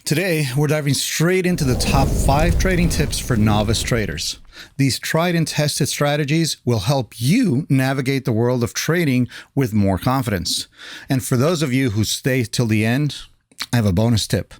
Today, we're diving straight into the top 5 trading tips for novice traders. These tried and tested strategies will help you navigate the world of trading with more confidence. And for those of you who stay till the end, I have a bonus tip.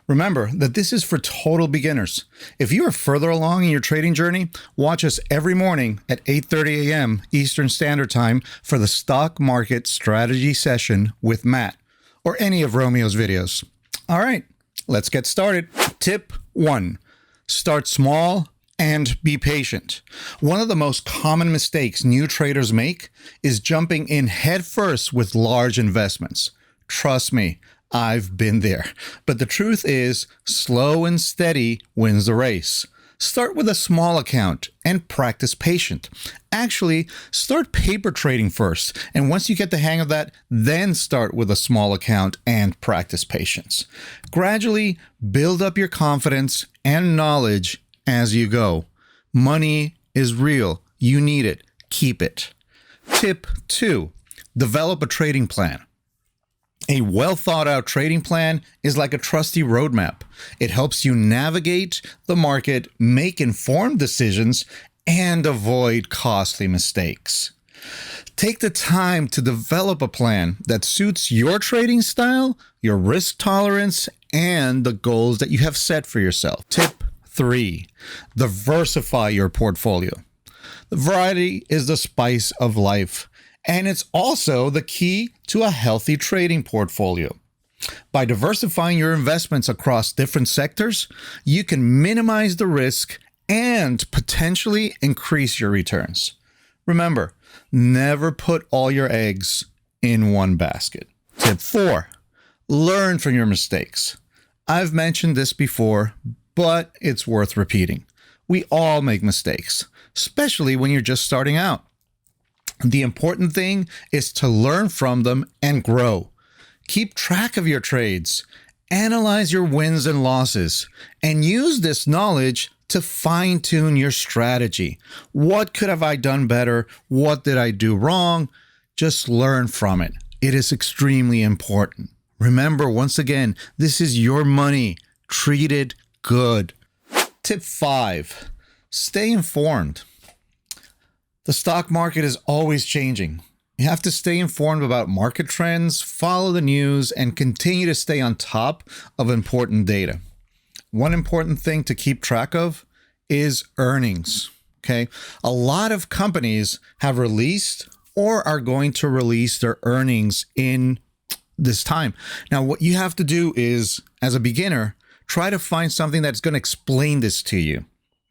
Remember that this is for total beginners. If you are further along in your trading journey, watch us every morning at 8:30 a.m. Eastern Standard Time for the stock market strategy session with Matt, or any of Romeo's videos. All right, let's get started. Tip 1, start small and be patient. One of the most common mistakes new traders make is jumping in headfirst with large investments. Trust me, I've been there. But the truth is, slow and steady wins the race. Start with a small account and practice patient. Actually, start paper trading first. And once you get the hang of that, then start with a small account and practice patience. Gradually build up your confidence and knowledge as you go. Money is real. You need it. Keep it. Tip 2, develop a trading plan. A well thought out trading plan is like a trusty roadmap. It helps you navigate the market, make informed decisions, and avoid costly mistakes. Take the time to develop a plan that suits your trading style, your risk tolerance, and the goals that you have set for yourself. Tip 3, diversify your portfolio. The variety is the spice of life. And it's also the key to a healthy trading portfolio. By diversifying your investments across different sectors, you can minimize the risk and potentially increase your returns. Remember, never put all your eggs in one basket. Tip 4, learn from your mistakes. I've mentioned this before, but it's worth repeating. We all make mistakes, especially when you're just starting out. The important thing is to learn from them and grow. Keep track of your trades, analyze your wins and losses, and use this knowledge to fine-tune your strategy. What could have I done better? What did I do wrong? Just learn from it. It is extremely important. Remember, once again, this is your money. Treat it good. Tip 5, stay informed. The stock market is always changing. You have to stay informed about market trends, follow the news, and continue to stay on top of important data. One important thing to keep track of is earnings. Okay, a lot of companies have released or are going to release their earnings in this time. Now, what you have to do is, as a beginner, try to find something that's going to explain this to you.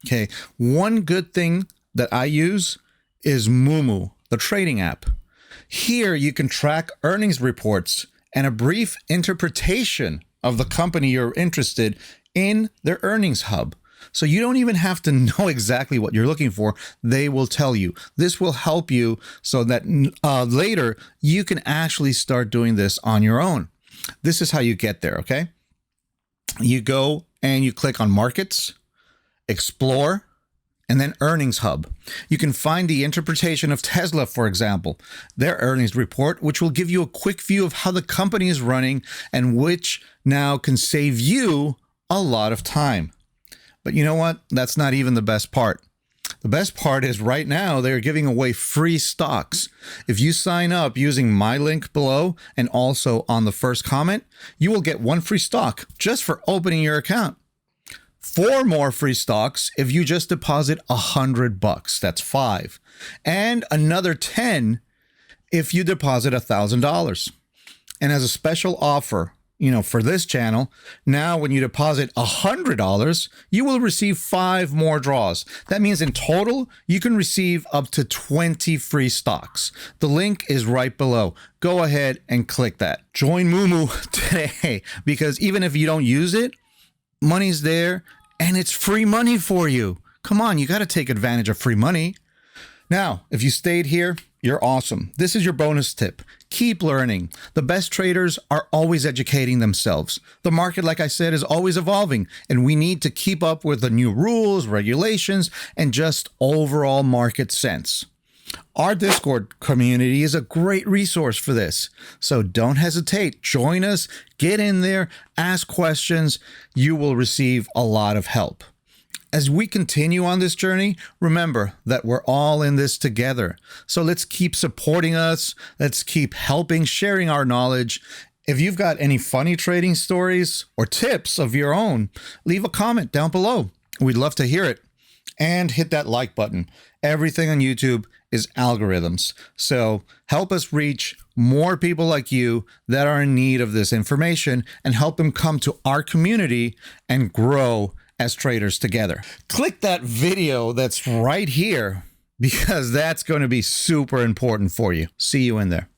Okay, one good thing that I use is moomoo, the trading app. Here you can track earnings reports and a brief interpretation of the company you're interested in their earnings hub. So you don't even have to know exactly what you're looking for. They will tell you. This will help you so that later you can actually start doing this on your own. This is how you get there, okay? You go and you click on Markets, Explore, and then Earnings Hub. You can find the interpretation of Tesla, for example, their earnings report, which will give you a quick view of how the company is running and which now can save you a lot of time. But you know what? That's not even the best part. The best part is right now they're giving away free stocks. If you sign up using my link below and also on the first comment, you will get 1 free stock just for opening your account. 4 more free stocks if you just deposit $100. That's 5. And another 10 if you deposit $1,000. And as a special offer, for this channel, now when you deposit $100, you will receive 5 more draws. That means in total, you can receive up to 20 free stocks. The link is right below. Go ahead and click that. Join moomoo today, because even if you don't use it, money's there and it's free money for you. Come on, you got to take advantage of free money. Now, if you stayed here, you're awesome. This is your bonus tip. Keep learning. The best traders are always educating themselves. The market, like I said, is always evolving, and we need to keep up with the new rules, regulations, and just overall market sense. Our Discord community is a great resource for this. So don't hesitate. Join us, get in there, ask questions. You will receive a lot of help. As we continue on this journey, remember that we're all in this together. So let's keep supporting us. Let's keep helping, sharing our knowledge. If you've got any funny trading stories or tips of your own, leave a comment down below. We'd love to hear it. And hit that like button. Everything on YouTube is algorithms. So help us reach more people like you that are in need of this information and help them come to our community and grow as traders together. Click that video that's right here because that's going to be super important for you. See you in there.